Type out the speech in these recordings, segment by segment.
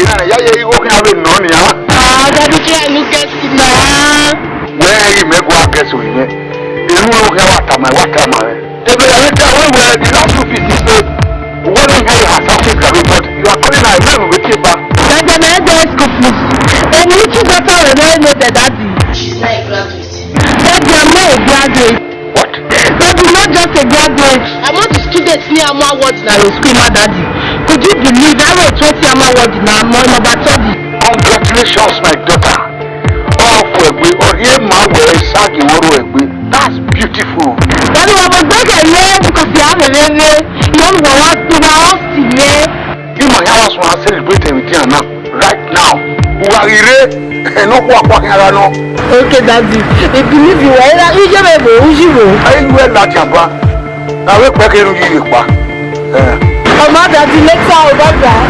again. Yeah, you can have it none. Ah, daddy, can you get it now? Where you make work as we make. You know what am I? The last 250 say, what is my assassin? But you are calling my name with you back. Then the man goes school fees. Then you choose that I know the daddy. She's not a graduate. Daddy, I'm not a graduate. What? Daddy, not just a graduate. I'm not a student near my ward in our school, my daddy. Could you believe I wrote 20 my ward in our number 30? Congratulations, my daughter. That's beautiful. Daddy, I'm a big man because you have a baby. You don't go out to my house to me. You my house will celebrate everything now. Right now. Okay, daddy. If you believe you are you just a boy. I will not jump. Now we're back in you. Oh, my daddy, let's go over there.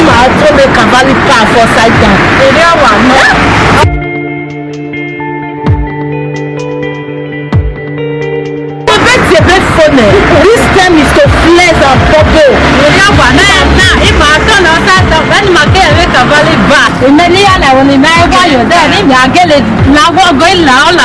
I told me Cavalli Park for side down. This time is to flex and bubble. If I turn outside, when my girl make a valley back, and then I want to marry you there, if I get it, now we're going loud.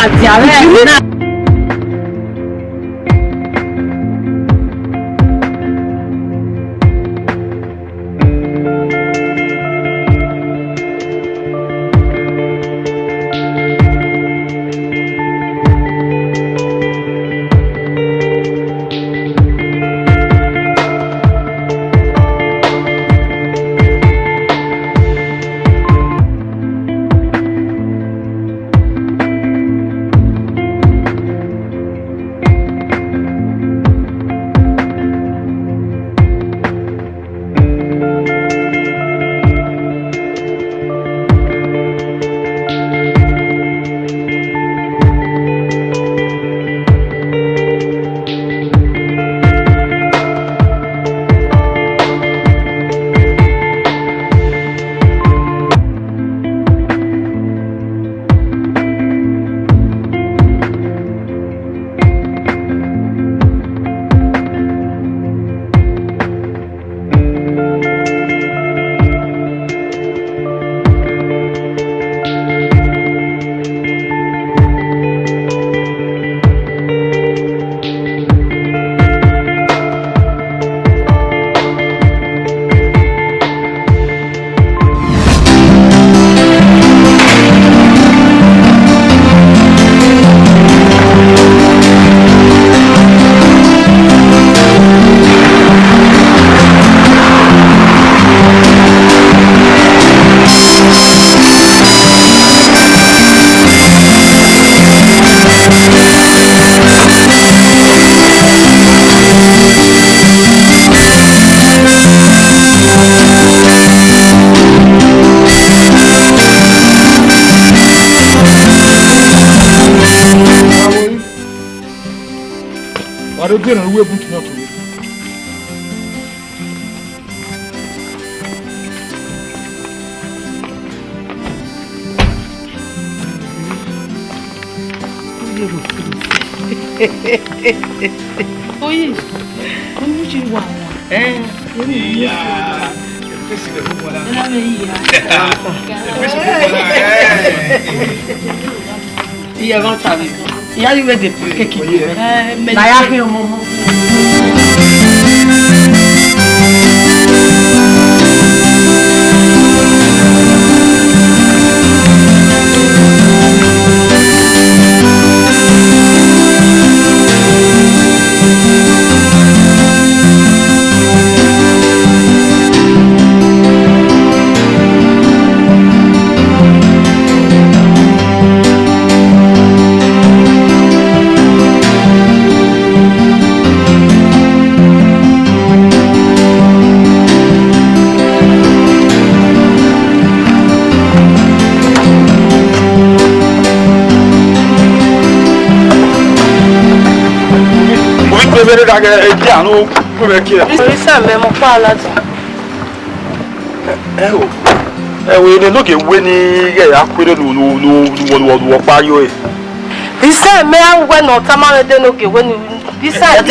Again, and we're putting out to it. Oh, yes. How much you want? Yeah. Yeah, one time. Yeah, you ready to cake it. He said, "Me I went no tamale de no get when this side."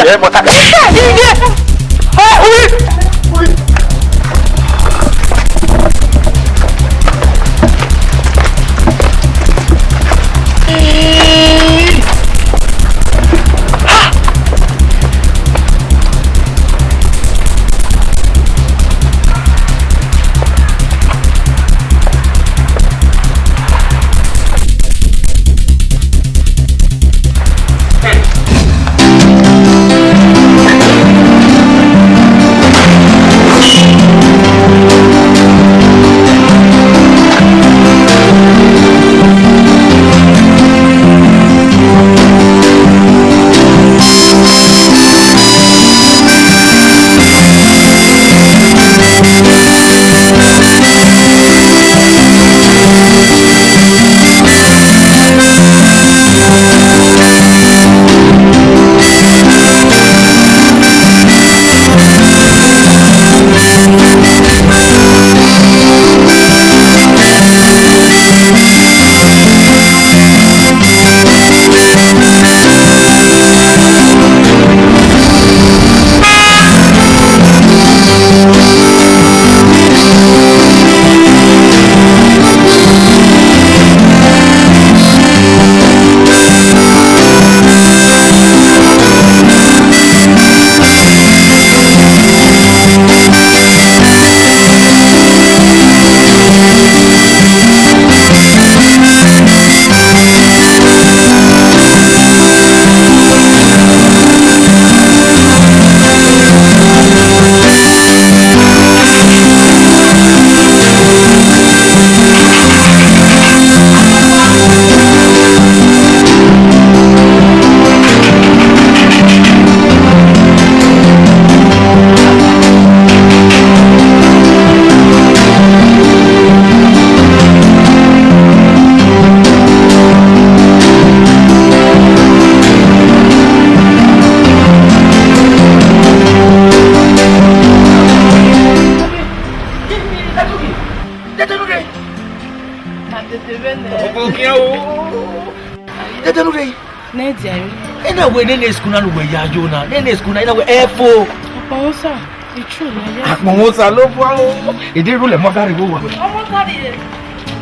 Nene school na we ya Jona. Nene school na we efo. Aponsa, it's true. Aponsa lo fo o. E dey rule mo carry go wa. Omo carry.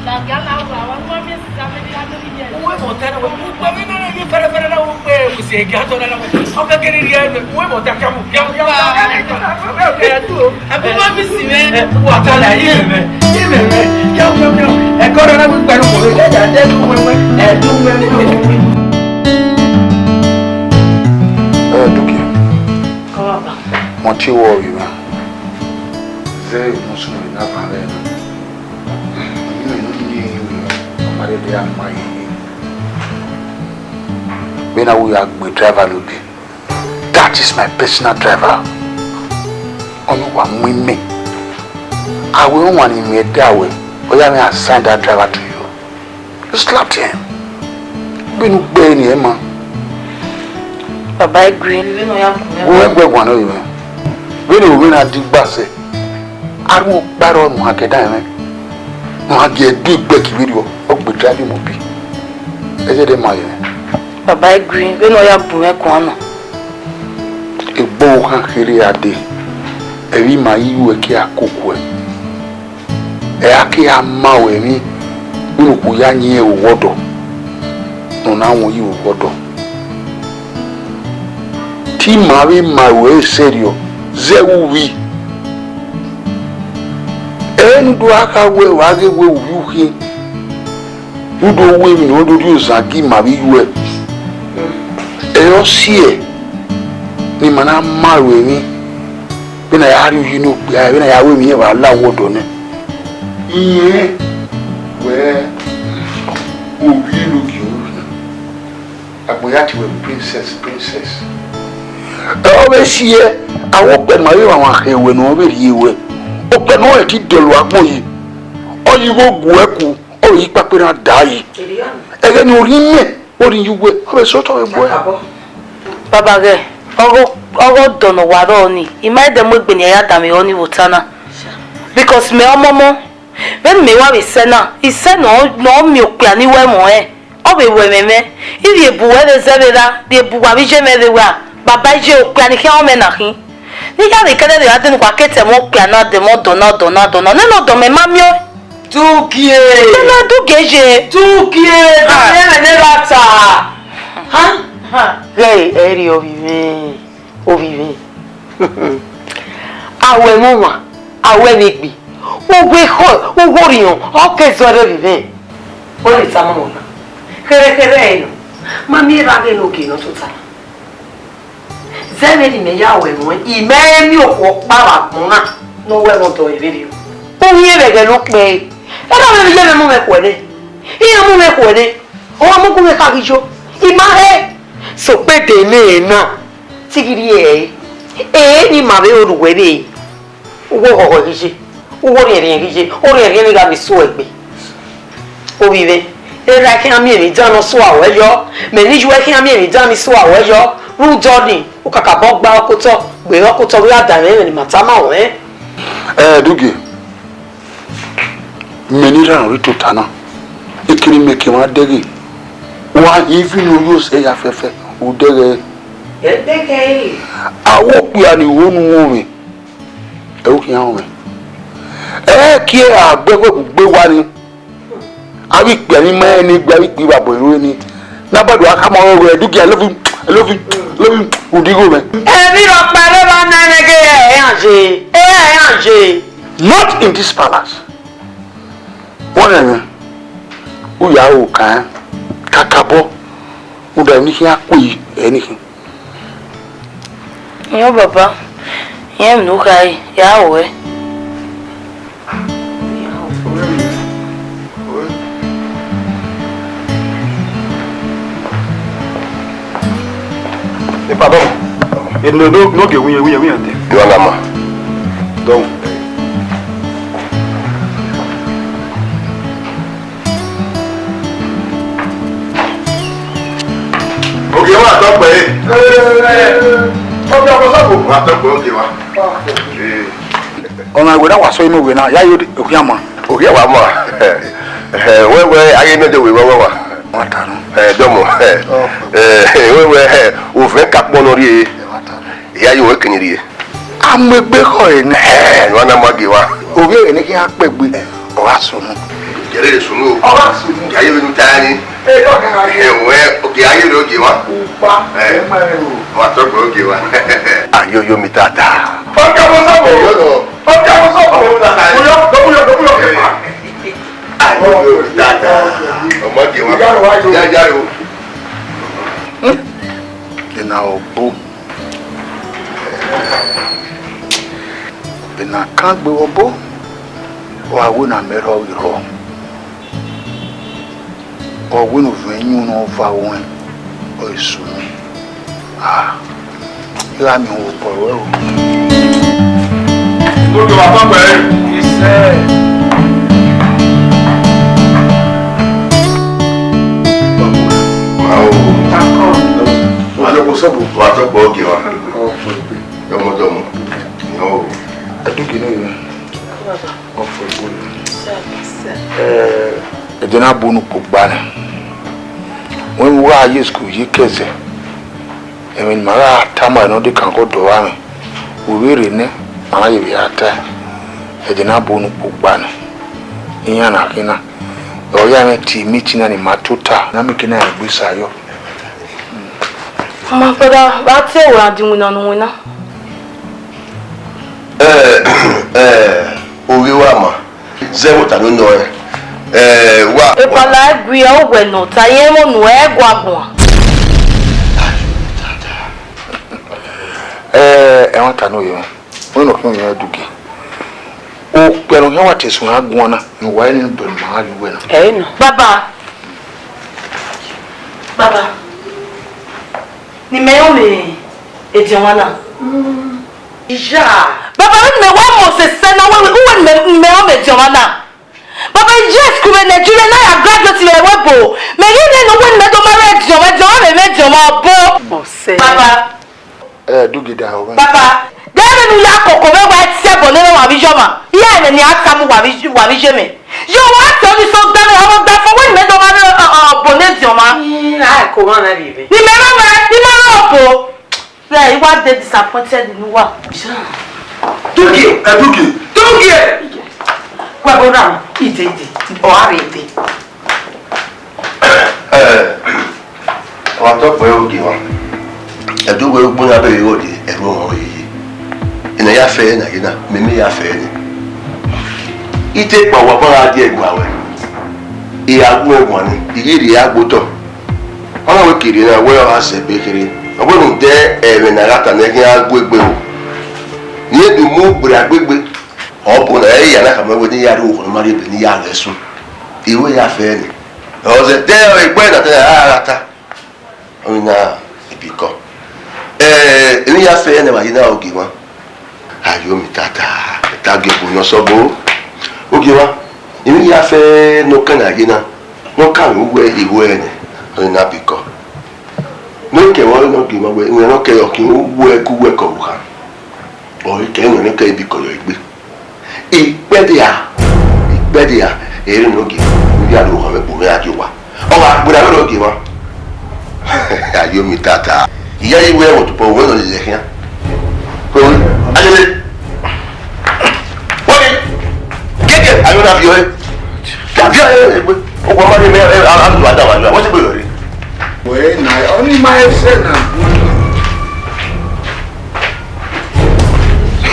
La gala wa wa mi se sabe ni ado ni je. We mo tana we mo me na ni fere na wo pe o se ga to na we. O be kere ri e we mo ta kamu. Ya. Abi mo mi si me. Wa ta la yi me. Ya. E ko na we gba no mo. E ja de du we. E du we. Duki. Monty worry man. Zay musuno na pare na. Mare de amai. When we are my driver Lubi. That is my personal driver. Onu wa mwime. I will want him here that way. Or you may assign that driver to you. You slapped him. Been burning him man. Baba green, we no ya. We one o you. We no we na digba se. Aru paro mu akeda me. Mo age digbe ki video o gbe drive mo bi. E je de maye. Baba green, we no ya bu me ko na. Egbo kan kiri ade. Ewi ma yiwe ki akoko e. E ake ama we mi. Unu ku ya yin e wodo. No na won yi wodo. Ti mari mawe serio zewuwi enu aka we wage we wuhi udo we mi no do zagi mari yue e o sie ni mana mawe mi bina ya ri yinu gba bina ya we mi wa la wodo ne iye we obi lu ki agboya ti we princess Obe sie awo pe ma yo awon akewe no obe riwe o pe no e ti delu agbon yi oyi go gu eku o yi pape na dai ege ni ori me ori yuwe obe so to e boy Baba ge ogo dono waro ni imai de mo gbe ni ya da mi oni wotana because me omomo when me wa we se na ise no mi o pe ani we mo e o be meme. If you buwe the zebeda, the buwa bije me the wa. Baba je okwa ni o me na hin. Ni ya de kede de ade kwa kete mo kwa na de mo dona. No do me mamio. Tukie. No do geje. Tukie. Na ne rata. Ha? Hey, eri ovive. Awe mama, awe bigbi. Ogwe ho, ogorion, okezore vive. Ole tama mona. Kere no. Mami rage no ki no tota. Zeme me ya we mo. Ime mi okwo pa wa kuna. No we mo to e video. Oye bege no pe. Era me je me kwede. Iya mo me kwede. O mo ku me ka gijo. Ima he. So pe de ne na. Tigiri ni mabe oruwe be. Ugo gogo gishi. Ugo re gishi. O re ni ga bi so egbe. O vive. Era ki ami mi dan so aweyo. Me ni ju e ki ami mi dan mi so aweyo. Ru Jordan. O kaka bo gba okoto. Gbe okoto wi adare ni matama o Dugi. Menira ri to tana. Ikiri meke wa dege. Wa even no yo say afefe. O dege. Dege. Awo pia ni wonu wo mi. O ki an mi. Ki agbe wa ni. Abi pe ni ma ni gba bi pe babo ero ni. Na badu aka mo ro Dugi I love you. Udigo me. Ebi ro pare ba na nege anje. Not in this palace. One uya o kan kakabo. Uda ni ki akui anything. Yo baba. Yem no kai ya we. Pardon. Et no que oui. Yoalama. Donc. Ok, on va t'en payer. On a wena waso imo wena ya yo okuyama. Okuyama. Wewe aye no de wewe wa. Matano. Domo. Wewe o fe kapo lori ya yo ekiniri. Amegbe ko ene. Wana magiwa. Oge ene ki apegbe. O wa sunu. Jere sunu. O wa sunu. Ya yo nu tani. We oke aye lo giwa. Upa. Wa to ko giwa. Ayo yo mi tata. Oka mo sabo. Yo no. Oka mo sabo. Dobulo. Ayo tata. Omo giwa. Ya jaro. Ina obo. Ina kan gbe obo. O awo na mero iro. O winu venyu no va won. O isunu. Ya mi wo po we o. Todo wa pa pe. Wa to po gi wa. Domo. No. Adugi no yo. Ofo ibo. Ejena bonu pogba na. When we are school yi keze. Emin mara tama no de kan ko do wa mi. We re ne mara ye ata. Ejena bonu pogba na. Inya na kina. O ya me ti meeting na ni matuta na me kina egbisa yo. Mama pada ba te wa dinwina no wina. Owe wa ma. Zero ta no no wa. E pala gwi o we no ta yen mo nu e gwagun. E won ta no yo. Won no kun yo Dugi. O pero he wa te sun agun na ni wa ni do ma yu we na. No. Baba. Ni me o me e je wana. Ija. Baba me wa mo se na we me o me je wana. Baba yes ku Nigeria na ya graduate le webo. Me ni no we me do marriage me je ma bo. Bose. Baba. Dugi da o. Baba. Dere nu ya koko me wa ti ebo le wa bi joma. Iya ni ata mu wa bi je me. Yo wa to ni so gbe me o gba fo we me do marriage bonnet ma. Ah, comment on a vécu? Ni mama opo. Yeah, you want the disappointed in what? Tuki. Kwa bona, ite. O arete. Wa to pe oge wa. Edu we gbon ya be yo de eru won yi. Ina ya fe na gina, meme ya fe ni. Ite pa wa ba di egba we. Ìyàgbó ẹ̀wọ̀n ni ìrírí agbótọ̀ wọ́n wọ́n kiri náà wọ́n yọ àṣẹ pékeré ọgbọ́n jẹ́ ẹ̀rìn náírà tàn ní agbègbè o ní èdè mú gbèrè agbègbè ọ̀bùn náà ẹ̀yà náà kàmẹ́wé ní yàrá òkùnrin máa rí ibẹ̀ ní yàrá ẹ̀sùn ìwé yà fẹ́ ni ọ̀sẹ̀ tẹ́ ìgbẹ́ náà tẹ́ ara ta ọ̀rìn náà ibì kan èmi yà fẹ́ ẹ̀ wáyé náà ògì wọn ayọ̀ mi tata ìtàgé kò yàn sọ́gbó ògì wọn. Èmi yà fẹ́ nọkàn àyè náà nọkàn wúwẹ́ ìwé ẹ̀ ní ọ̀rìn náà bì kọ́ n'oke wọ́n náà kì í máa wẹ̀ ìwé náà kẹ́yọ̀ kì í wú ẹkú wẹ̀kọ̀ wù hàn ọ̀rìn kẹ́yìn náà kẹ́yìn bí kọ̀yọ̀ ìgbé ìpẹ́dìyà èrè n'oge ní àlọ́ hàn mẹ́bùn mẹ́ àjò wa ọ̀rọ̀ àgbẹ̀dà lọ́dọ̀ ògè wọn ayé mi tààtà ìyá ìwé ẹ̀wọ̀n tó pọ̀ òwe náà lè lẹ́yìn ayo na fi ẹ tàbí ẹ gbé ọgbọ ọmọdé mi ẹ alùpùpù àdáwà ni wọn ti gbé yọrí. wẹ́ẹ́ náà ọ ní máa ṣe náà.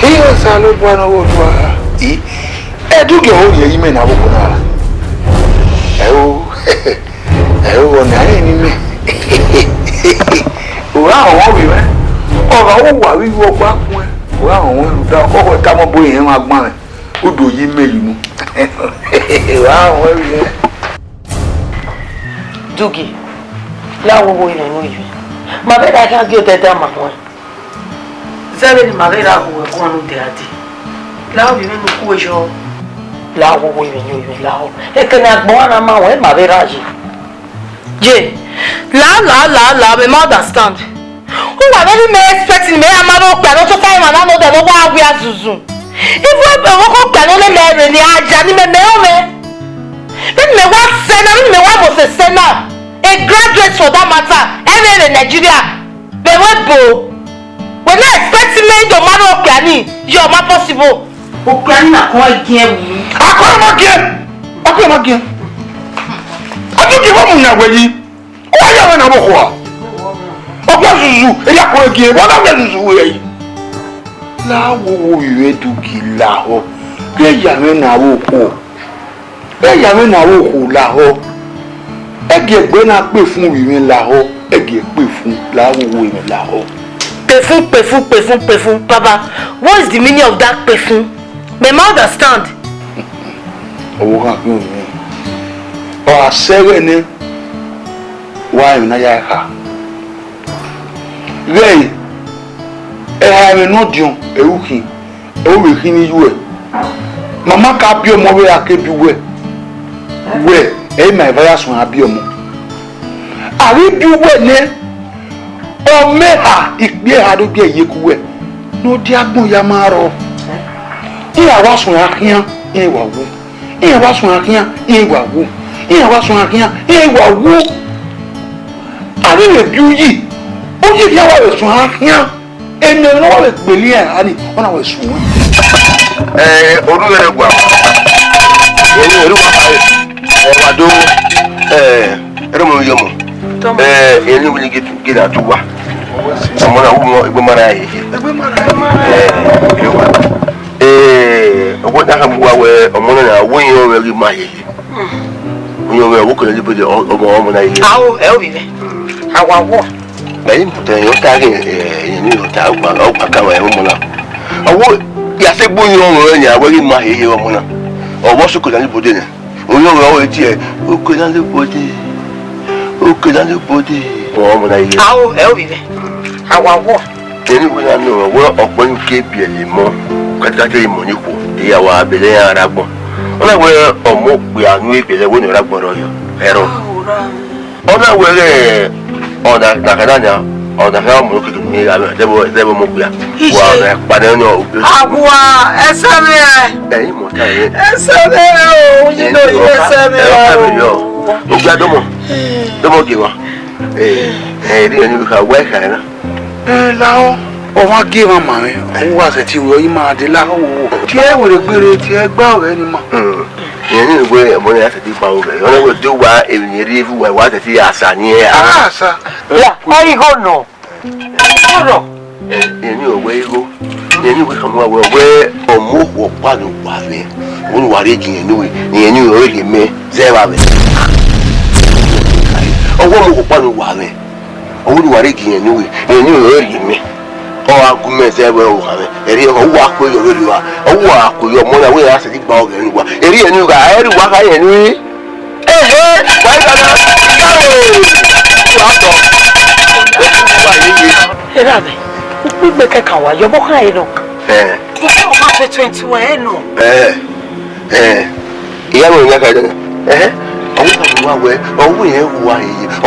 ihe ọ̀sán ló bọ́ ọ́nà owó tó a yìí ẹ̀ẹ́dúgẹ̀ ó yẹ yí mẹ́rin àbùkù náà ẹ̀ ó ọ̀nà ayé ni mẹ́ òwúrọ̀ àwọn wọ́n wí mẹ́ ọ̀rọ̀ ó wà wíwọ́ ọgbà kún ẹ̀ òwúrọ̀ àwọn wọ́n lù dá ọkọ̀ tá mọ́ bóyá ẹ̀ máa gbọ́n rẹ̀ ó dò yí mẹ́rin mu òwúrọ̀ àwọn wọ́n wí mẹ́. Dugi, láwọn owó ilẹ̀ lóyún mà bẹ́ẹ̀ dáa kí wọ́n gé o tẹ́tẹ́ mà wọ́n sẹ́wọ́n ni mà bẹ́ẹ̀ dáa kó wẹ̀ kó wọn ló tẹ̀ àdé láwọn bí mímu kú ẹ̀ṣọ́ láwọn owó ilẹ̀ lóyún láwọn ẹ̀kẹ́ ni àgbọ̀n wọn náà máa wọ́n ẹ̀ mà bẹ́ẹ̀ dáa yìí. Jay, la, me understand. Who are very me expecting me amado pe no to time and no de no wa we azuzu. If we be wo ko pe no le me ni aja ni me o me. Me wa sena, me wa mo se sena. A graduate for that matter, every in Nigeria. Me we bo. We not expecting me to mado pe ani, yo ma possible. O pe ani na ko igin ewu. Akọ ma gẹ. Adu ki wo mu na gbeyi. O ya we na bo ko a. Ọgbà zuzu eya kọ egi wọn náà wẹ zuzu wẹ yìí. Láwo ìwé dùgì làhọ kéyàwé nàwó kò làhọ ẹgì ẹgbẹ́ náà pè fún ìwé làhọ ẹgì pè fún láwo ìwé làhọ. Pefun, Papa. What is the meaning of that pefun? May I understand? Owó kan kí o ní. Ọ̀ àṣẹ́rẹ́ ni wàá ìrìnà yà ẹ̀ka. Lẹ́yìn ẹ̀ha mi náà dùn ewúkì ewúrẹ́kì ní yúwẹ̀ màmá ká bí ọmọ wẹ́ akébi wẹ́ ẹ̀yìn máa ìbáyà sùn àbí ọmọ àríbi wẹ́ ní ọmẹ́ha ìpé ẹ̀ha ló bí ẹ̀yẹ kú wẹ́ ní ó dí agbóhùn ya máa rọ ìyàwó sùn àkíyàn ìwà wó ìyàwó sùn àkíyàn ìwà wó ìyàwó sùn àkíyàn ìwà wó àríwẹ̀ bí ó yìí ó yẹ kí àwọn ẹ̀sùn àákíyàn ẹni ẹni wọ́n lè gbèlé ẹ̀ á ní wọ́n àwọn ẹ̀sùn wọn. Olúwẹ̀rẹ̀ gbà ẹni ẹ̀rú wà báyìí ẹ̀wàdó ẹ̀rọ mọ̀ yọmọ ẹni wọ́n gé dà tó wà ọmọ náà wọ́n mọ ẹgbẹ́ mara yìí ẹ̀wà ọgbọ́n dáhà mú wa wẹ ọmọ náà wọ́n yẹn ọ̀rẹ́ rí máa yẹ wọ́n yẹn ọ̀rẹ́ wọ́n kọ̀ lẹ́yìn bọ́dẹ̀ ọmọ náà yẹ. Àwọn ẹ̀ ò rí rẹ̀ àwọn àwọ̀. Bẹ́ẹ̀ni mọ̀tẹ́ yóò tààrí ẹ̀yìn ní ìrọ̀tà ọgbà káwọn ẹ̀rọ mọ́ náà ọwọ́ yàtọ̀ gbóyún ọ̀rọ̀ ẹ̀yìn àwẹ́rí máa yẹ ọmọ náà ọwọ́ sókè náà níbodè ni oyún ọ̀rọ̀ ọwọ́ etí ẹ̀ ókè náà níbodè ọmọ náà yẹ. Àwọn ẹ̀ ò rí rẹ̀ àwọn àwọ̀. ẹni wọ́n náà nù ọwọ́ ọ̀pọ̀ ní kébì ẹ̀ lè mọ́ kátàkì ìmọ̀ nípò ìyàwó abẹ́lẹ́ yẹn ara gbọ̀n wọn náà wẹ́ ọmọ gbé àánú ìbẹ̀lẹ̀ wọ́n ní ọ̀rá gbọ̀n ẹ̀rọ wọn náà wẹ́rẹ́ ọ̀nà nàkàdánìá ọ̀nà fẹ́ ọmọ òkè ní ìlànà ẹ̀dẹ́bọ̀ mọ̀ gbìyà wà ọ̀nà ìpàdé ní ọ̀gbẹ́. Àbúwá ẹsẹ̀ mi ẹ̀. Ẹ̀yin mọ̀ táyé. Ẹsẹ̀ mi ẹ̀ o, yìí ló yẹ ẹsẹ̀ mi ẹ̀ o. Ògbé àdọ́mọ̀. Don't give up. You have work, Hannah. Lao, or what give a man who was at you, you might allow. Tear with a good tear bow anymore. Anyway, I'm going to have to do bow. I will do what if you leave where what if you are sunny. Ah, sir. Yeah, where you go no? In your way, go. Then you will come away or move or one waffle. One warring and you already may say, or one one waffle. One warring and you already may. Oh, I could make that well, and you walk with you are. Oh, walk with your mother will ask the bog and what. And you got every walk I anyway. We make a cow, you're more high, no. 21, no. Yeah, we make it. Oh, we are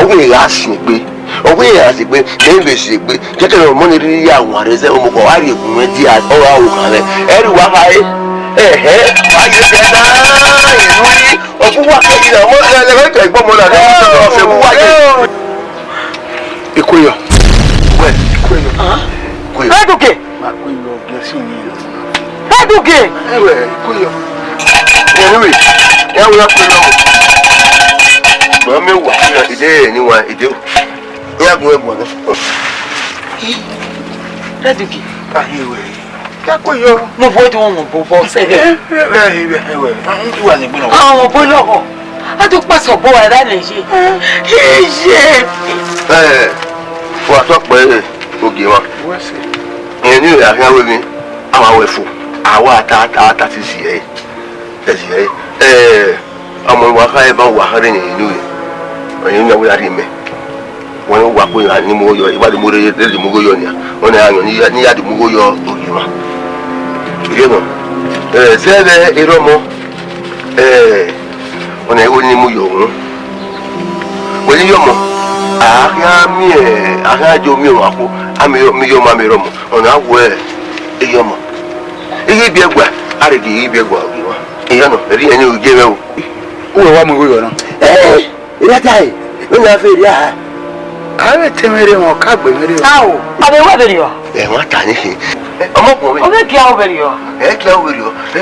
we ask me. Oh, we ask it, maybe get a money young one is a woman who are you with the everyone. I just said, no boy to one before say it. Oh, boy, I took pass a boy at that age. What up, boy? Okay, and you are here with me. I'm away for our that is here. I'm on what I about what I knew. You know what I mean. When you walk with animal, you are the Mugoyonia. When I am near the Mugoyo, you know. Say there, Iromo. When I only Muyo. When you I had your meal. I'm your mammy Romo. On our way, a yomo. He be a well, I did be a well. You know, you give out. Who are Mugoyo? Eh, that I, when I feel, I will tell you more carbon. How? Are they weather you? What can you? I'm not going to get over you.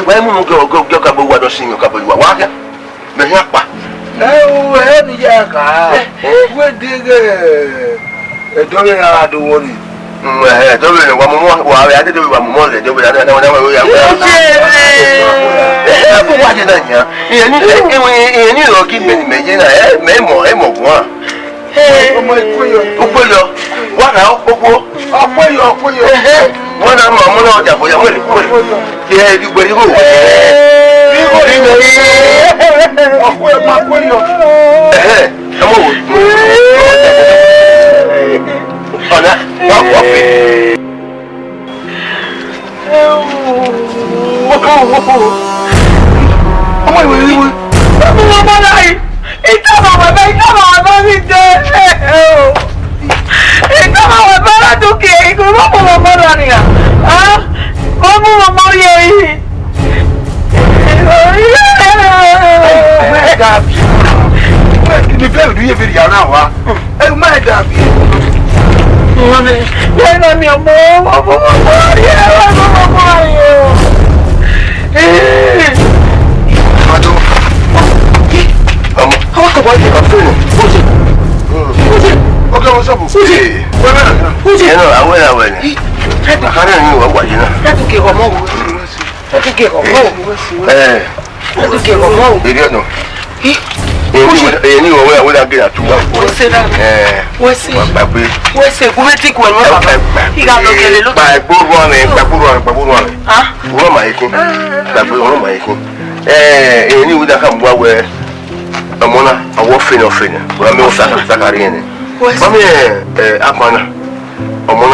When we go about what I sing a couple of water, the Yapa. Oh, any yaka. Where did the dollar do one? I don't know one more. I did one more than we are. You know, keep me memo. What now? One I'm on the way. Yeah, you will go.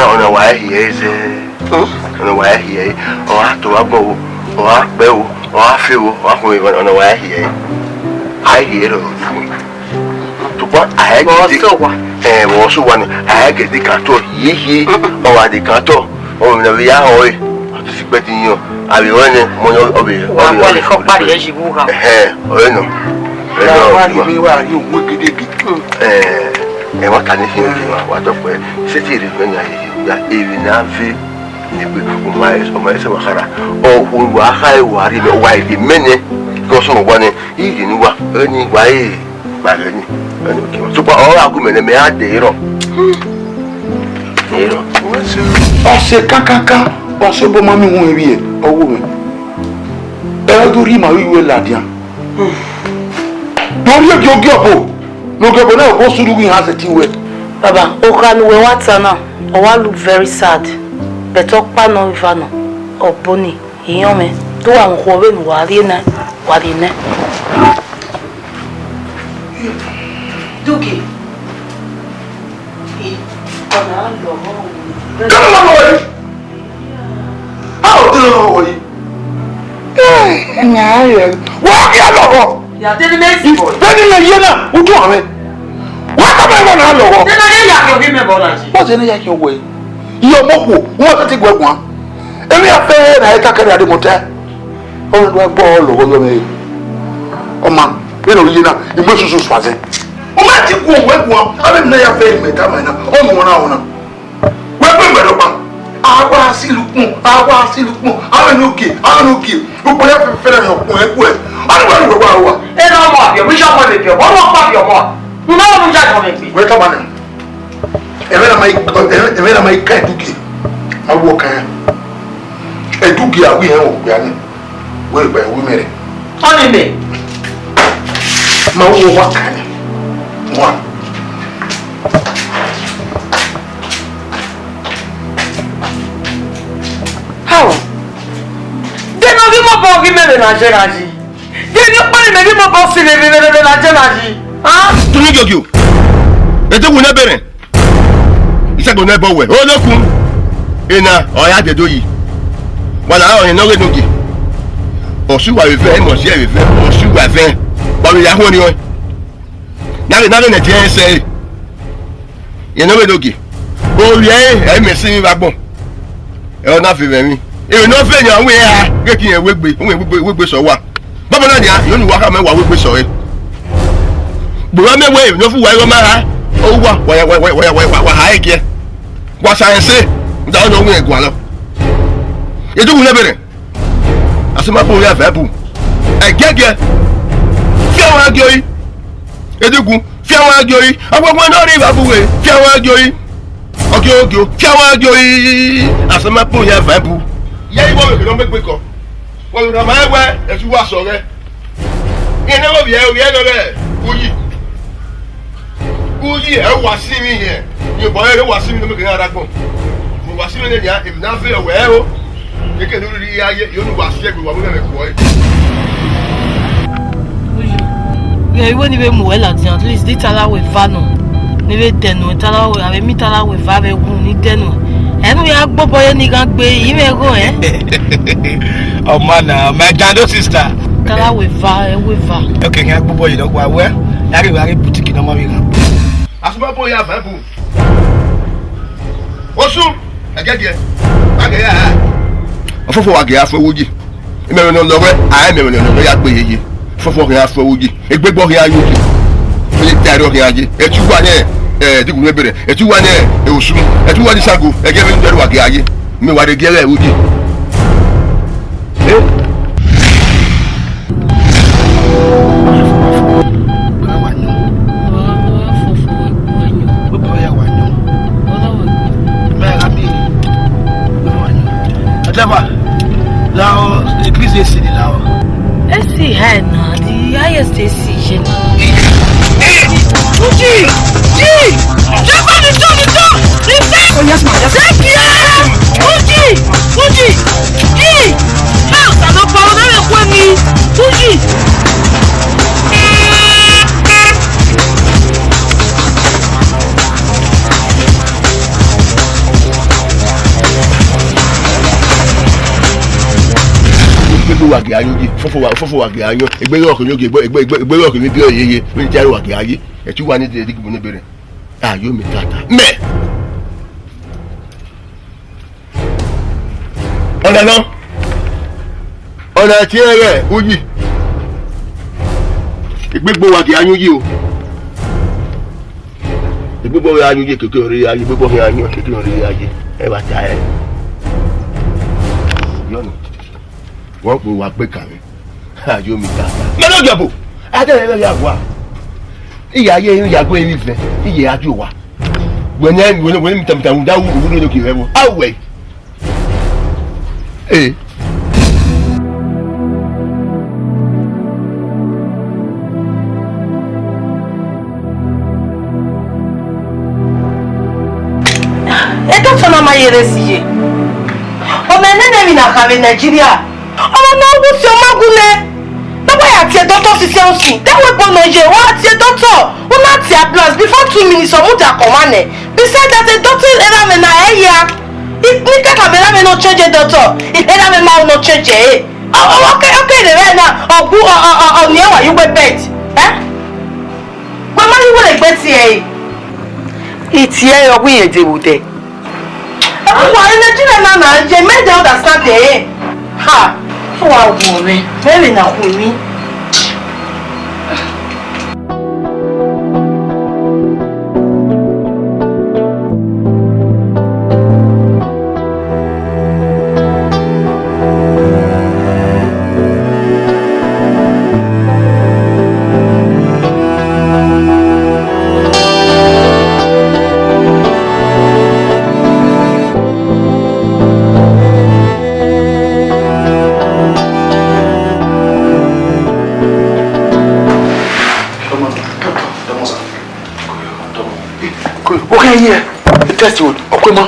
On a wire he is on a wire here, or to a bow, or a bell, or a few, or on a wire here. I hear to what I had also one. I get the carto, ye, or the carto, or the Yahoy, anticipating you. I will run it, one of you. What is your body as you move out? wá ní mi wá ní òun gidigidi. Ẹ wá kà ní fi ń fi wá tó pẹ́ ṣé tí èrè gbẹ̀yìn ayé yìí gba èrè náà fi ìgbé ọmọ ẹsẹ̀ wàhálà ọ̀hún wàhálà ìwà rí bẹ́ẹ̀ wá ìdí mẹ́ni kí wọ́n sọ̀rọ̀ wá ní ìdí ní wa ẹni wá yìí gbà rẹ̀ ní ẹni òkè wọn. Ṣùgbọ́n ọ̀rọ̀ àgùnmẹ̀lẹ̀ mẹ́ á dé irọ́. Ọ̀sẹ̀ kankankan ọ̀sẹ̀ bọ́ máa mi wọ́n rí ẹ̀ ọwọ́ mi. Ẹ tó rí màá wíwé làdíà. Torí èjì ogé ọ̀pọ̀ lókè ọ̀pọ̀ náà kó sùúrù wí hàn ṣe ti wẹ̀. Baba, okanuwe watana, owa look very sad. Beto pa no ivano, oboni, iyome. To wa nkowe mi wari ne. Duki. Ona lo mo. Dọ́là lọ́wọ́ yìí. Báwo dọ́là lọ́wọ́ yìí? Ẹ̀yà ayẹ̀ wọ́n kí á lọ́wọ́. Yàtọ̀ ní mẹ́sì bọ̀. Bẹ́ẹ̀ni lè yé náà, ojú àmẹ́. Wọ́n kọ́ bẹ́ẹ̀ náà lọ́wọ́. Nínú ayé yàtọ̀ bí mẹ́bọ̀ náà ṣe. Wọ́n ti ní yàtọ̀ wọ̀ yìí. Iye ọmọ kù, wọ́n ti ti gbọ́ ẹ̀gbọ́n. Èmi àfẹ́ náà ẹ̀ka kẹrì àdìmọ̀tẹ́. Ọmọ ìgbà gbọ́ lọ́wọ́ yọ mẹ́rin. Ọmọ bí lórí yé náà, ìgbé soso sùpàṣẹ. Ọmọ àti kú òun ẹ̀gbọ́n, abẹ́ mi náà yà fẹ́ ìmẹ̀ta mọ̀ náà, ọmọ wọn náà wọn náà. Wọ́n gbé ìgbà lọ́pàá. Àwa sílùkùn, àwọn ẹni òkè, gbogbo yẹn fẹ́rẹ̀ yàn kún ẹ̀kú ẹ̀. Ọdún wọn gbogbo àwọn wa. Ẹ náà mọ̀ àbíọ̀, bí sọ́kọ̀ lè bíọ̀, wọ́n mọ̀ pàbíọ̀ mọ̀. Mo náà wọ́n mú jáde ọmọ ìgbé. Wọ́n kama nìyẹn. Ẹ̀mẹ́ náà máa ká ẹ̀dúgì. Awọ kan yẹn. Ẹ̀dúgì àwọn yẹn wọ̀ gbìyà ni. Wọ́n ìgbà ìwé mẹ́rẹ̀. Tọ́ni mi. Máa wọ wá kan yẹn. Wọ́n. How? Dẹ́nu bí mo bọ̀ bí mẹ́rin náà jẹ́ náà jí. Dẹ́nu pẹ́lú mi bí mo bọ̀ sí mi náà jẹ́ náà jí. Tuni jogio. Ete wu na bere. Isago na bowe. O lokun. Ina oya dedo yi. Wala o no redogi. Osu wa ife mo si ife. Osu wa ife. Ba mi ya ho ni o. Na na je se. Ye no redogi. O ri e me si mi ba gbon. E o na fi be mi. E no fe yan we ha. Ke ki en wegbe so wa. Baba na dia, yo ni wa ka me wa wegbe so e. Bùrọ̀ mẹ́wẹ́ ìlú fún wẹ́rọ mára ó wà wà ha ẹ̀gẹ́ wà ṣàyẹ̀nsẹ́ ìdáwọ́ ní ohun ẹ̀gùn àlọ́. Ìdúgbò lẹ́bẹ̀rẹ̀ àsomapò orí àfẹ́ bù ẹ̀gẹ́gẹ́ fi àwọn agé orí ìdúgbò fi àwọn agé orí ọgbọ́gbọ́n náà rí ìbábúwe fi àwọn agé orí ọgẹ́ ògè fi àwọn agé orí àsomapò orí àfẹ́ bù. Yẹ́ ìwọ rẹ̀ ló mẹ́gbẹ́ kọ wọ́n rẹ̀ máa wẹ́ ẹ̀sùn wà sọ rẹ̀ ìnáwó bìí ẹ̀ lọ́rẹ̀ kúyì. Uyi ẹ wá sí mi yẹn yorùbá ẹ wá sí mi lómi kìnìún adágbọn mo wá sí mi lẹ́yìn èmi náà fẹ́ ẹ̀wẹ̀ ẹ̀ o kékeré lórí ayé yóò ní wá sí ẹgbẹ̀ wà múlẹ̀ kọ́ ẹ. Uyi ìwé ni bẹ mú ẹ láti at least di talawe vano ni bẹ dẹnu talawe àbẹ mi talawe va bẹ gun ní dẹnu ẹnu yà gbọ́ bọ́yẹ ní kan gbé yìí bẹ gùn ẹ. Ọmọ náà my jando sister. Talawe va ẹwé va. Okay, kí n gbọ́ bọ́yìí lọ́gbọ̀ àwẹ́ yàrá bùtíkì náà mọ̀ mi rà. Àsomapò orí àfẹ́ bù oṣù ẹ̀gẹ́gẹ́ agẹ̀yà ẹ̀. Ọ̀fọ̀fọ̀ wa gẹ̀yà fọwọ́jì ìmẹ̀rẹ̀ náà lọ́wọ́ àyẹ̀ mẹ̀rẹ̀ náà lọ́yà gbé yeye fọ̀fọ̀ gẹ̀yà fọwọ́jì ẹgbẹ́gbọ́ gẹ̀yà yóòjì ní tẹ̀rẹ̀ gẹ̀yà jẹ ẹtú wà ní ẹ̀ẹ́dẹ́gùn lẹ́bẹ̀rẹ̀ ẹtú wà ní ẹ̀wòsùn ẹtú wà ní Ṣàngó ẹgẹ́ mi ń dẹ́rù wà gẹ̀yà yẹ mi wà ní gẹ́rẹ́ ẹ̀wòjì. Now, the Chris is in now. AC high now, the highest AC is now. Uji! Jump on the door! Reset! Oh, yes, ma'am. Thank you! Uji! Now, I don't follow that with me. Uji! Wàgì ayọ̀ yìí fọ́fọ́ wàgì ayọ̀ ẹgbẹ́rẹ́ ọkùnrin yóò ẹgbẹ́rẹ́ ọkùnrin bí ọ̀yẹ́yẹ ló ń jẹ́ wàgì ayé ẹ̀tí wà ní ìdílé gbogbo níbẹ̀rẹ̀ ayọ̀ mi tata mẹ́. ọ̀nà náà ọ̀nà tí ẹ rẹ̀ Uyi Gbogbo wa kì í ayún yìí o. Gbogbo wa ayún yìí kékeré orí ayé. Gbogbo wa ayún kékeré orí ayé. Ẹ bá ti ayẹ. Yọ̀nù. Wọ́n pè wá pé kàwé. Àjọ mi ta. Mẹ́lọ́ jọ̀bù. Adé rẹ̀ yà wá. Ìyá ayé ìyàgbọ́ ẹ̀mí fẹ́. Ìyè àjò wa. Wẹ́n mi tàmùtàmù dáwù òwúrò lókè rẹ̀ wọ̀. Àwẹ̀. Ee. Yeresiye. Omenene mi na kave Nigeria. Ọmọ na ogun si omagune. Baba ya tie doctor si se osun. That we bono je wa tie doctor. Una tie plans before 2 minutes or muta komane. Besides that a doctor era me na eya. It ni ka kamera me no change doctor. It era me ma no change eh. Okay the right now. Ogu ni wa you we bet. Eh? Mama you we bet eh. It ye ogun ye de bude. Why Nigeria na je make them understand eh? Ha! So I worry. Very na worry. Test would okuma.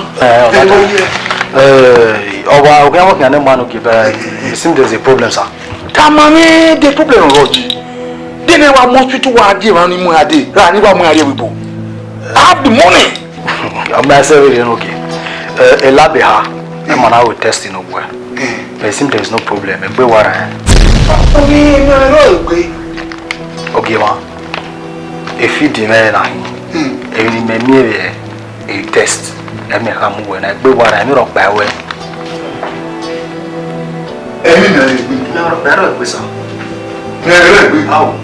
We are working on a man who it seems there's a problem, sir. Tamame, the problem, Roger. They never most people are giving him a day. I have the money. I'm not saying okay. A lab, a man I will test in nowhere. It seems there's no problem. Okay, ma. If you demand, a test. Let me come when I go what I'm not by way. No, better with some. How?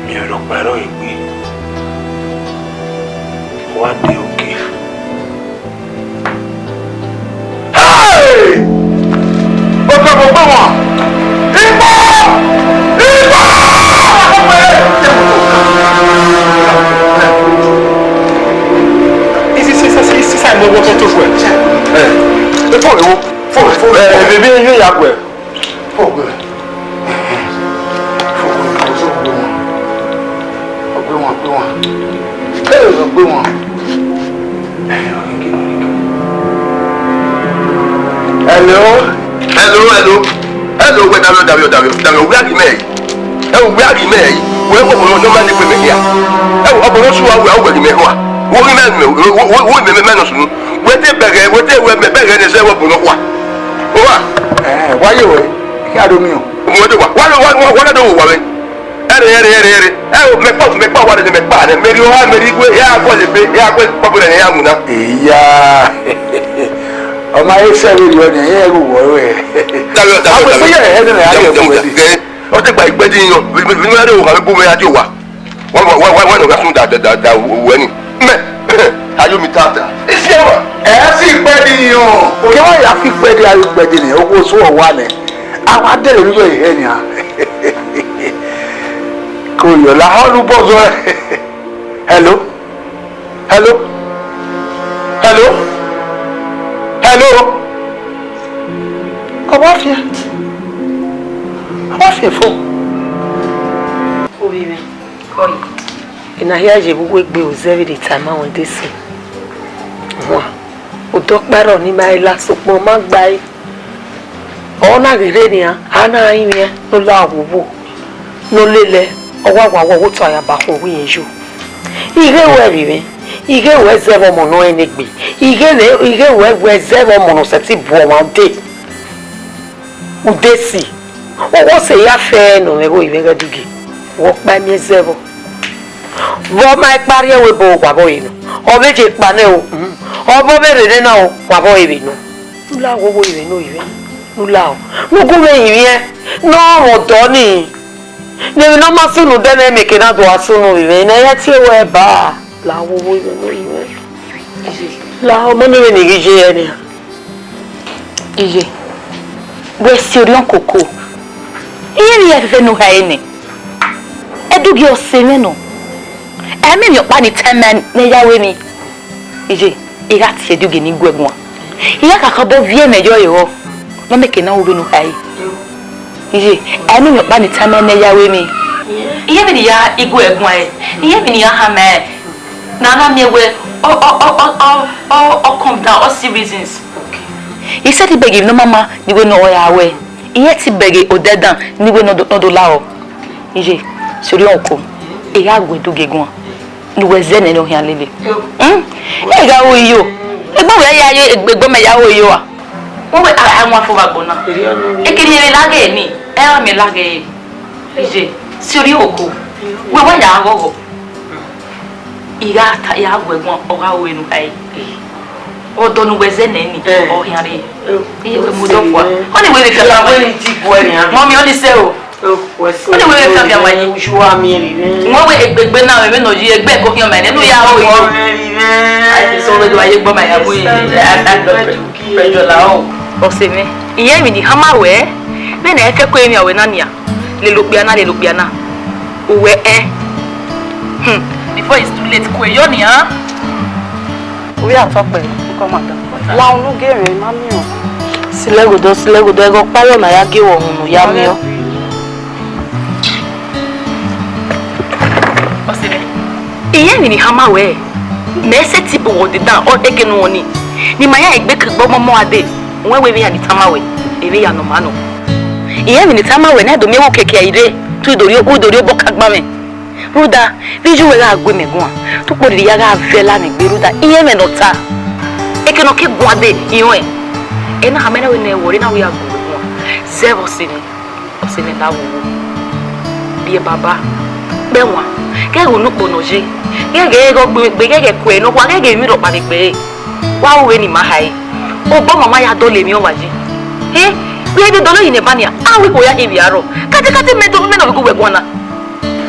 You're not better. What do you give? Hey! What's up, Obama? Hello, where we are made. Oh, we are made. Where we no man to be here. Oh, I'm not sure we are going to make one. What men, where they beg, what they were begging is ever put up. Why you? I don't know. What do you want? Oh, make what is the bad and maybe you are very popular in Yamuna. Yeah. On my side, you are here. I was here. What the bike bedding you? We know how to go at you. One of us that when how you meet after? It's your every bedding you. Okay, I feel better. I look better. You go so one. I'm not there. You are cool. La how you both? Hello. Comment faire faux? Oui. Et na here j'ai beaucoup observé des times on dit ça. Moi, au doc baron ni mai la sopmo magbai. Ona gere ni ana yin no la wo. No lele, owa wo to ya ba ko wi enju. Ire we bibi. Ige we zero mono enegbe. Ige we zero mono seti bu o de. Udesi. O se ya fe no me go ibe digi. Wo pa mi zero. Wo mai pari we bo wa bo inu. O meje pa ne o. O bo bere na o wa bo ibe no. Nula wo ibe no ibe. Nula o. Wo go me ibe no mo do ni. Nemi no masunu dene meke na do asunu vive na ya ti we ba. La wo wo we. La o mo ni ni gije eni. Ije. We serion koko. Iye ye fe no ha eni. Edugi oseme no. Emi mi opa ni temen na yawe ni. Ije, iga ti edugi ni gwegun. Iya kakabo vie na yo yo. No meke na wo no ha yi. Ije, emi mi opa ni temen na yawe ni. Iye mi ya igwegun e. Iye mi ya ha me. Na mi we come down all reasons. He said he beg no mama ni we no oya we. Iye ti beg odedan ni we no do lao. Ije, sori onko. Iya gwedu gegun. Ni we zene no hian lele. E ga wo yo. Egbo we ya ye egbegbo me ya wo yo a. Wọ́n wẹ̀ àwọn afọwàgbọ̀nà. Ekiri ere lágẹ̀ ní ẹ̀rọ mi lágẹ̀ ìṣe sí orí òkú. Wẹ́wọ́ yà á rọ̀rọ̀. Ìyá àtà ìyá àgbẹ̀gbọ́n ọ̀rá òwe nù káyé. Ọ̀dọ́nu wẹ̀zẹ̀ nẹ́ẹ̀ni ọ̀hìn rẹ̀. Iye pé mo dọ̀fọ̀ a. Ó ní wẹ́rẹ́ fẹ́ fẹ́ wẹ́rẹ́ ti bu ẹ̀rìn àná. Mọ́mí ó ní sẹ́ o. Ó ní wẹ́rẹ́ fẹ́ fẹ́ wáyé. Wọ́n wẹ ẹgbẹgbẹ náà ẹ̀mí náà yí ẹgbẹ́ ẹ̀kọ́ kí ọmọ ẹ̀ nínú yà ó yọ. Àìsí sọ́wọ́ ẹ̀dọ̀ ayé gbọ́ màyà bóyá ẹ̀ẹ́dọ̀ làwọn. Oseme iye mi ni hama we me na efe ko emi awe na nia le lopiana uwe before it's too late ko yo nia orí àtọpẹ ko ma ta la unu gere ma mi o silegodo ego payo na ya ge wo hunu ya mi o Oseme iye mi ni hama we me se tipo wo de dan o ekenu oni ni maya egbe kigbo momo ade When we are Nitamawe, Eve Yanomano. Iye Nitamawe, Nado Mewo Keke Ide, Tudorio, Udorio Bokagmame. Ruda, Viju Ega Gwemegua, to put the Yaga Vela and Beruda, Iye Menota. Ekenoke Guade, Iwe. And how many we now we are going. Several city of Senegal. Be a baba. Bewa. Get will look bonoje. Get go big queen, no one gave me up by the bay. Wow, any Mahai. Obo mama ya dole mi o waji we dey dolo yin bania we go ya heavy aro kati me no go we gwana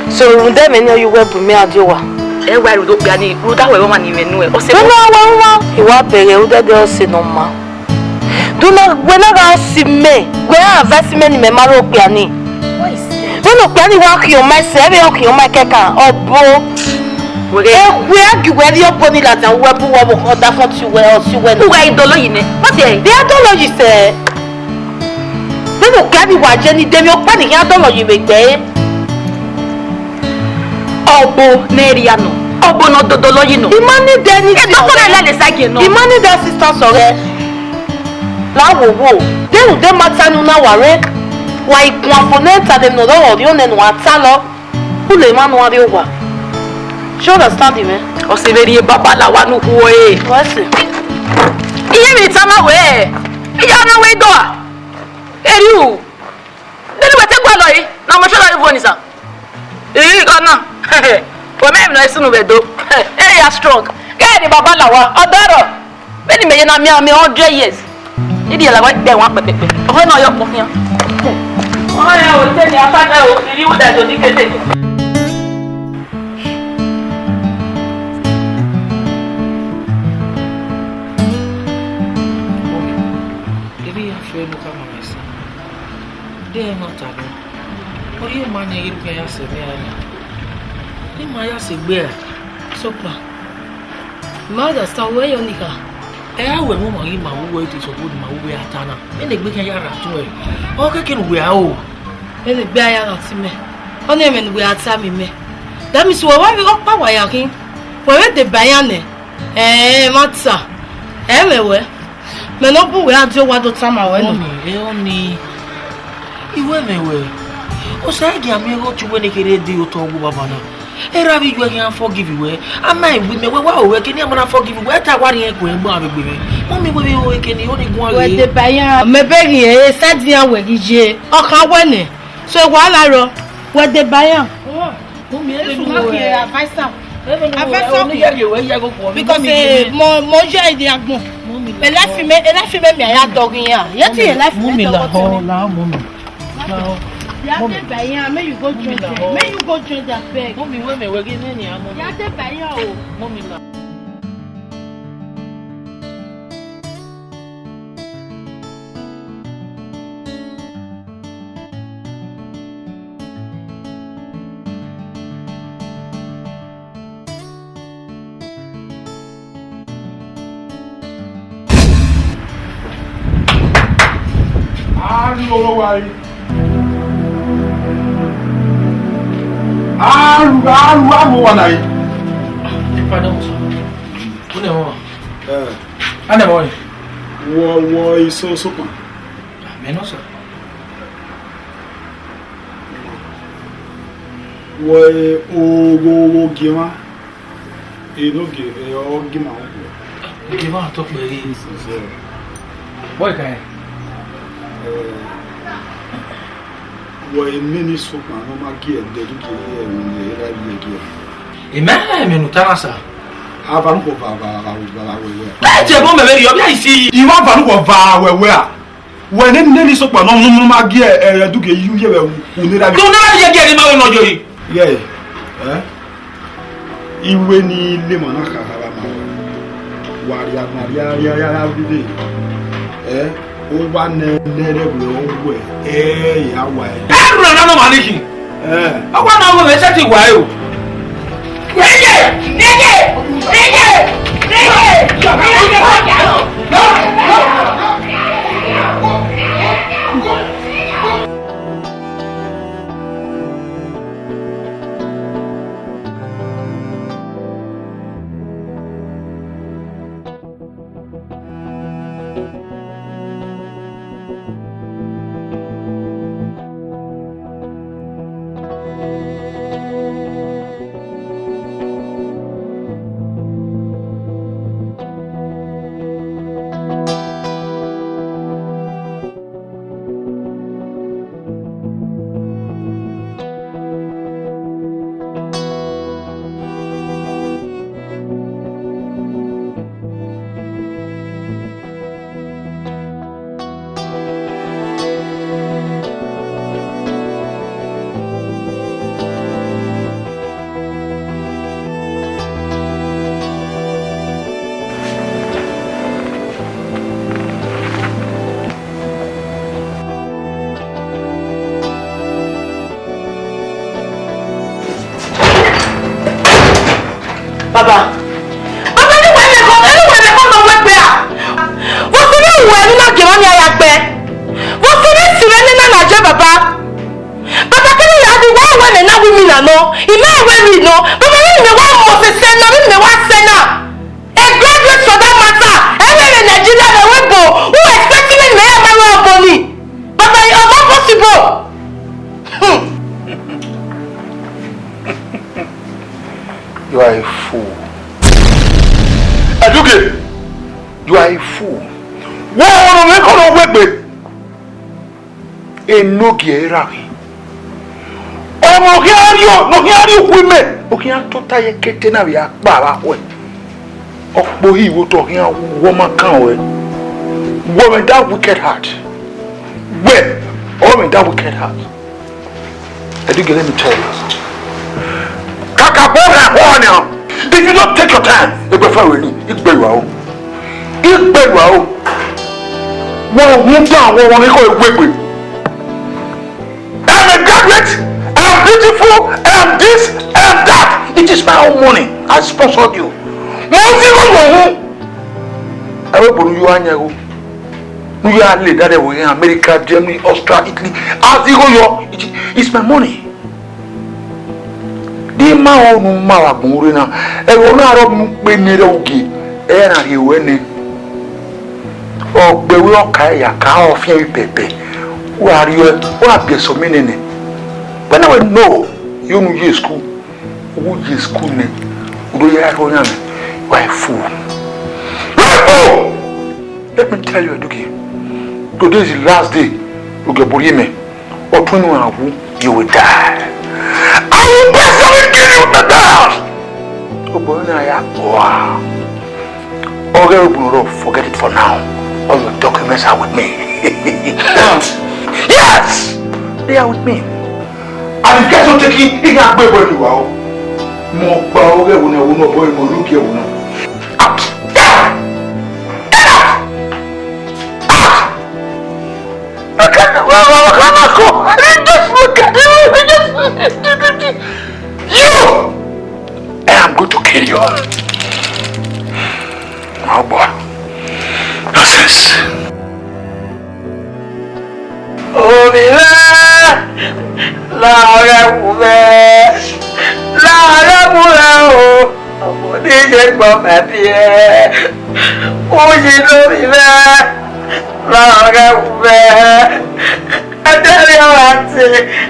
so runde me ni you we bu mi adewa e wa rudo bia ni ruda we ma ni menu e o se no wa iwa bere o de o se no ma do na we na ga si me we investment ni me ma ro pe ani we no pe ani wa ki o ma se be o ki o ma keka obo we are your body that and we are that for you well you well who are idology ne what the idology say they no carry wa je ni dem yo pa ni idology me gbe obo neriano obo no dodology no imani de ni e doctor na le sake no imani de sister sore la wo de matter nu na ware wa ikun afonenta dem no do ori o ne no atalo who le manu ari owa. You understand me? O se veri baba la wa nu wo e. What? Iye mi tama we. Iya na we do a. Eri u. Deni we te gwa lo yi. Na mo shola phone isa. Gona. O me no isunu we do. Ya strong. Ke ni baba la wa. Odoro. Be ni me ye na mi 100 years. Idi la wa gbe won pepepe. O fe na yo po fian. O ya o te ni afata o iri wo da do ni kete. They not alone. Or you man, you pay us a bear. You might ask a bear. So, mother, start where you nika. I will move in my way to so good my way at Tana. And they make a yard to it. Okay, can we are and the bear at me. Only when we are Sammy me. That means why we got power yaking. Where the bayane? Matza. Everywhere. Menopo, we are doing what the time I went. Iwe mewe. O say gi amigo chuwe ne kere di o to ogu baba na. E ra bi ju e kan forgive we. Ama iwe mewe wa o we kini amana forgive we ta wa ri e ko egbo abegbe me. Mo mi we o kini o ni gun awe. We de bayan me begi e sadian we gije. O kan we ni. So e wa la ro. We de bayan. Mo mi e su mo ki advice am. Afẹ́sọ́ ni yẹ we ya go ko. Because mo je ide agbon. Me la fi me mi aya dogun ya. Ye ti ye la fi me la ho la mo mi. Mommy, may you go join them. May you go join their beg. Mommy, wait me, we're getting any ammo. Mommy, now. Aru wana yi. Pardon, sir. Who know? I never. Wo iso sopa. Me no, sir. Wo o gima. E no ge o gima o. Gima talk very easy. Boy kai. Wo mini sopa no ma ge de do ge e ni era bi ge. E me no tana sa. Ava no va we. E je bo me very obi ai si. I wa va no va we a. Wo ni sopa no ma ge e do ge yu ye we ni era bi. Ko na ye ge ni ma we no jori. Yeah. Iwe ni le mo na ka ba ma. Waria ya bi. O wa ne bu o we ya wa ru na no maniki akwa na wo me seti wa o nege Baba, anywhere they come no work there. What's the name when you not give on your yakbe? What's the name Sirene na Naja Baba? Baba can you have the one when and now women are no? He may well we know, but when the one must send no, when the one send up. A graduate for that matter, every in Nigeria the webo who expecting me may have my money. Baba, it is not possible. You are a fool. Eduke, you are a fool. Wọ́n ọ̀rọ̀ mi kọ́ lọ wẹ́gbẹ́. Enogi era mi. Ọmọ kí á rí ọ, mo kí á rí òkú mẹ́. Mo kí á tó táyé kété náà bí a pa ara wẹ̀. Ọ̀pọ̀ yìí wo tọ̀ kí á wọ́n máa kàn wẹ̀. Wọ́n mi that wicked heart. Wẹ̀ wọ́n mi that wicked heart. Eduke, let me tell you. If you don't take your time, you go far away. You go out. You go out. One won't down. One won't go away. I'm a graduate. I'm beautiful. I'm this. I'm that. It is my own money. I sponsored you. I will put you on your. You are late. That way, America, Germany, Australia, Italy. As you go, it's my money. Di ma onu ma wa gunre na e wo na ro mu pe ni re oge e na re we ni o gbe we o ka ya ka o fi pepe wa ri o wa bi so mi ni when I know you no ye school who ye school ni do ya ro na me why fool let me tell you Eduke, today is the last day you go bury me or 21 you will die. I will personally kill you with the house. Oh boy, wow. Okay, forget it for now. All your documents are with me. Yes, they are with me. And guys don't take it in a baby you are. More power when I will not boy more look you now. Out! Get out! I can't go. Just look at you! I am going to kill you. Oh boy. Nonsense. Oh, Laura Mouvet, oh, DJ Papier, oh, you know me there, Laura Mouvet, I tell you what,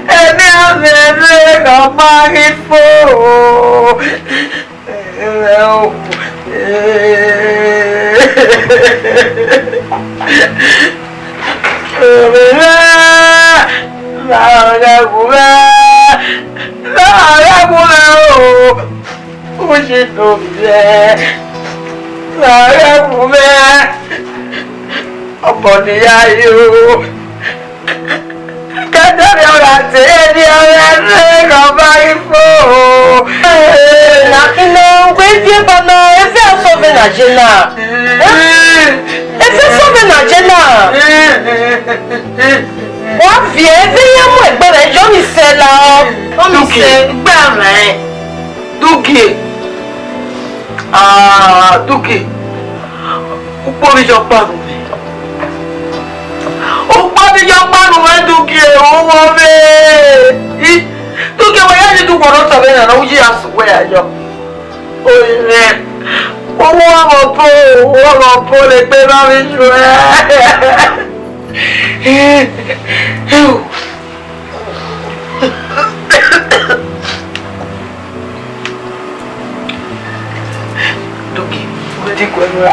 and now they're going married for. Wọ́n fi ẹgbẹ́ yẹn mú ẹgbẹ́ rẹ̀ yọ́ mi sẹ́ la ọ́. Yọ́ mi sẹ́ gbẹ́ rẹ̀. Dúkì. Dúkì. Púpọ̀ mi jọ pàrọ̀ mi. Púpọ̀ mi jọ pàrọ̀ mi Dúkì owó mi. Dúkì wọ́n yá ni dúkọ̀ ló sọ bẹ́ẹ̀ náà ó yí àsùnwẹ̀ àjọ. Oye rẹ̀. Owó ọmọ pọ̀ lè gbé bá mi jù ẹ́. Dúkì, mo ti gbẹ̀rù rà.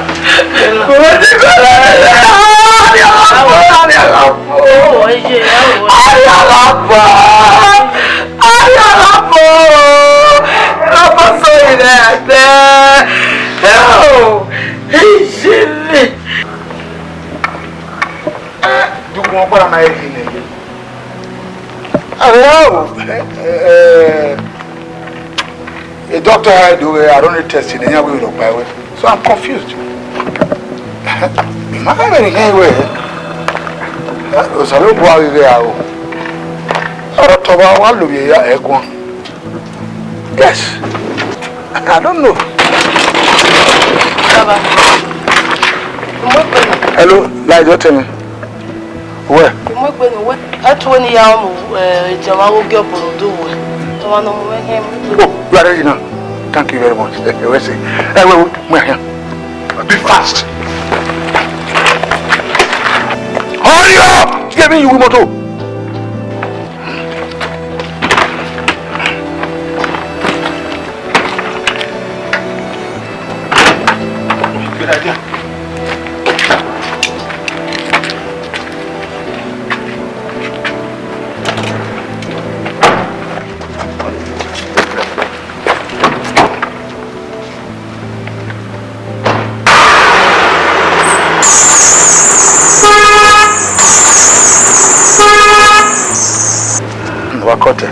Wọ́n gbọ́dọ̀ máa yẹ kí ni. A doctor had a running test in any way of my way, so I'm confused. My anyway, was a little while there. Or to one yes, I don't know. Hello, Liza, tell me. Where? Oh, you are ready now. Thank you very much. Be fast. Hurry up! Give me you motor. Good idea. Wakote.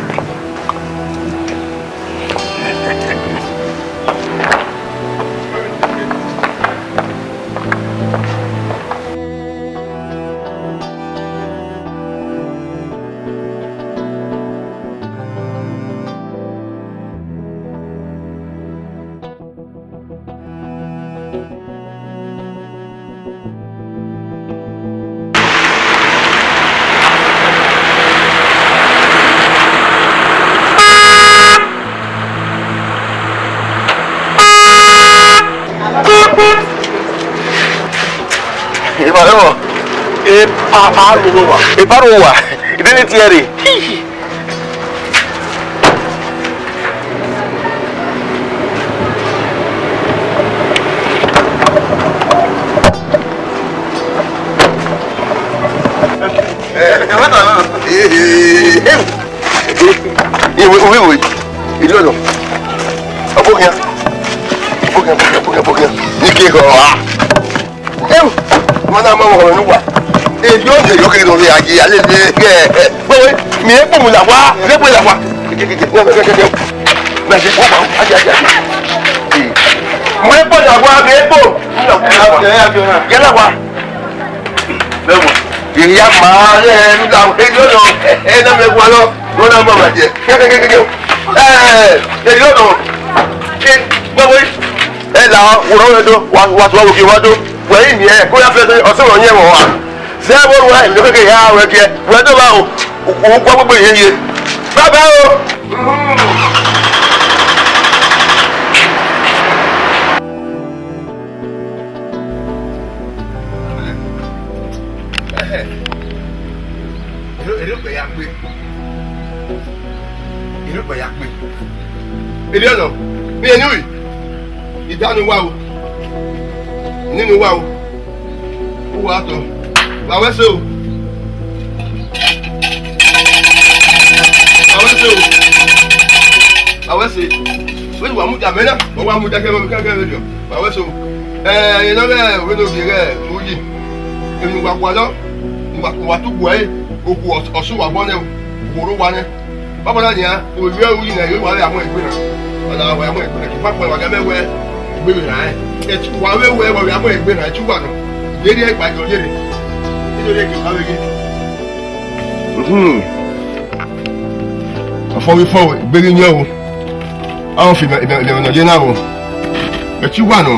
Iparuwa. Idini tiari. Mana mama èyí ò lè yọkẹ́ lórí ayé alẹ́ ní ẹ̀ wẹ́wẹ́ mi ẹ̀ pòmù là wá lẹ́pẹ́ là wá kékeré mẹ́sẹ̀ wọ́n máa ń ajá mo ẹ̀ pọ̀ là wá mi ẹ̀ pò yẹ́lá wá ìyá màá rẹ̀ ń la èyí ọ̀nà ẹ̀ náà mẹ́kún wa lọ lọ́nà mọ̀ bàjẹ́ kékeré èyí ọ̀nà wẹ́wẹ́ ẹ̀ là wòrán rẹ̀ tó wà tó wà lókè wá tó wẹ́yìn ni ẹ̀ kó yá fẹ́ ọ̀sẹ̀ wọ̀nyí ẹ̀ wọ̀ wá sẹ́wọ́n wá ìlú kékeré yà wẹ̀ kẹ́ wẹ́ tó bá o òun kọ́ gbogbo ìyẹn yẹ bàbá o. èdè ọ̀nà ní ẹni wì ìdánu wa o nínú wa o ó wà á tọ̀ bàwẹ́sẹ̀ o bàwẹ́sẹ̀ wíwú wà mú jà mẹ́nà wọ́n wá mú jà kẹ́mọ́ kẹ́kẹ́ rẹ̀ jọ bàwẹ́sẹ̀ o ẹ̀yìn lọ́rẹ́ òwe ní òbí rẹ̀ múyì èmi wà wà lọ wà tó wọ̀ ẹ́ òkú ọ̀ṣun wà bọ́ náà òkúrò wà náà bábọ̀ náà nìyà òwe òwúyì náà yóò wà lẹ́ àwọn ìgbé náà ọ̀nà àwọn àwọn ìgbé náà kí pápá ìwà gẹ́mẹ́wẹ́ ìgbé náà ẹ̀ wà wẹ́wẹ́ wà àwọn ìgbé náà ẹ̀ tú wà náà yéèdì ẹ̀ gbàjọ yéèdì nítorí ẹ̀kẹ́ káwé gé. Ọ̀fọ̀wéfọ̀ ìgbéri ní ọ̀hún àwọn fi ìbẹ̀rẹ̀ nàjẹ́ náà wọ̀ ẹ̀tí wà nù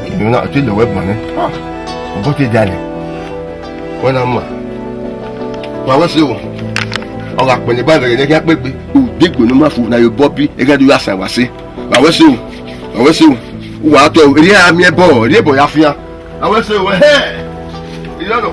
ìbẹ̀rẹ̀ náà ti lọ̀wẹ́ bọ̀ ní ọ̀bọ̀ ti dalẹ̀ wọ́n náà mọ̀ wọ́n wọ́n sí o ọ̀rọ̀ àpẹẹrẹ bá bẹ̀rẹ̀ lẹ́gẹ́ pẹ́gbẹ́ òdìgbò ló máa fò náà yóò bọ́ bí ẹgẹ́ tó yà sàwá sí wọ́n wọ́n sí o wà á tọ eré àmì ẹ bọ eré bọ ya fi ya àwọn ẹsẹ wọ ẹ ìlànà.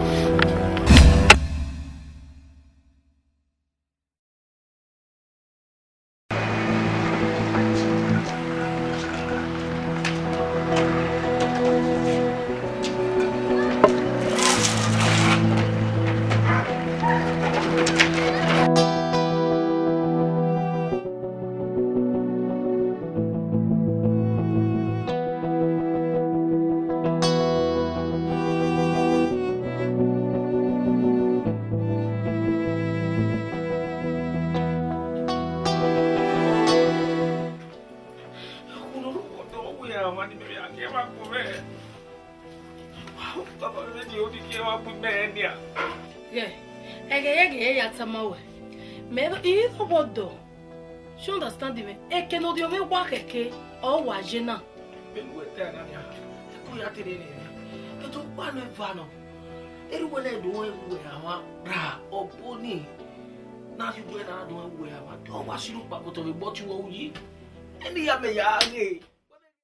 She understand me. E che non dio me wa keke o wa jena. Pelu eterna nia. Ku ya tere ni. E to pa no vano. Eri wele do we awa bra oboni. Na you go na do we awa. Do wa shiru pa ko to be bot you o yi. Eni ya me ya ge.